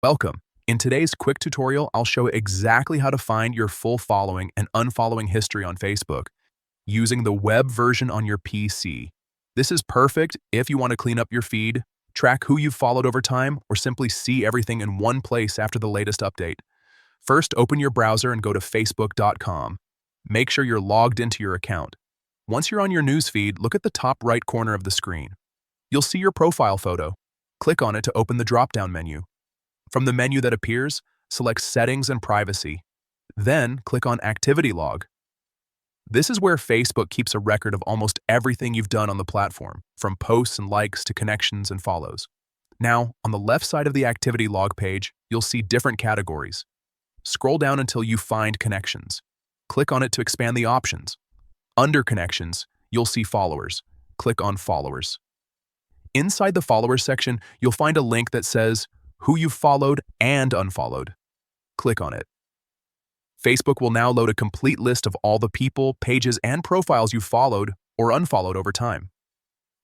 Welcome. In today's quick tutorial, I'll show exactly how to find your full following and unfollowing history on Facebook using the web version on your PC. This is perfect if you want to clean up your feed, track who you've followed over time, or simply see everything in one place after the latest update. First, open your browser and go to facebook.com. Make sure you're logged into your account. Once you're on your newsfeed, look at the top right corner of the screen. You'll see your profile photo. Click on it to open the drop-down menu. From the menu that appears, select Settings and Privacy. Then, click on Activity Log. This is where Facebook keeps a record of almost everything you've done on the platform, from posts and likes to connections and follows. Now, on the left side of the Activity Log page, you'll see different categories. Scroll down until you find Connections. Click on it to expand the options. Under Connections, you'll see Followers. Click on Followers. Inside the Followers section, you'll find a link that says who you've followed and unfollowed. Click on it. Facebook will now load a complete list of all the people, pages, and profiles you've followed or unfollowed over time.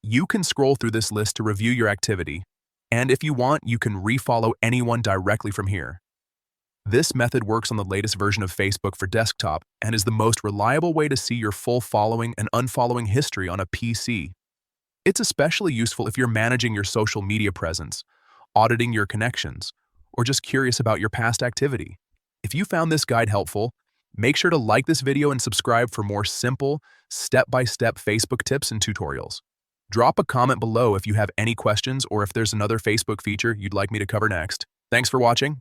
You can scroll through this list to review your activity, and if you want, you can refollow anyone directly from here. This method works on the latest version of Facebook for desktop and is the most reliable way to see your full following and unfollowing history on a PC. It's especially useful if you're managing your social media presence, auditing your connections, or just curious about your past activity. If you found this guide helpful, make sure to like this video and subscribe for more simple, step-by-step Facebook tips and tutorials. Drop a comment below if you have any questions or if there's another Facebook feature you'd like me to cover next. Thanks for watching.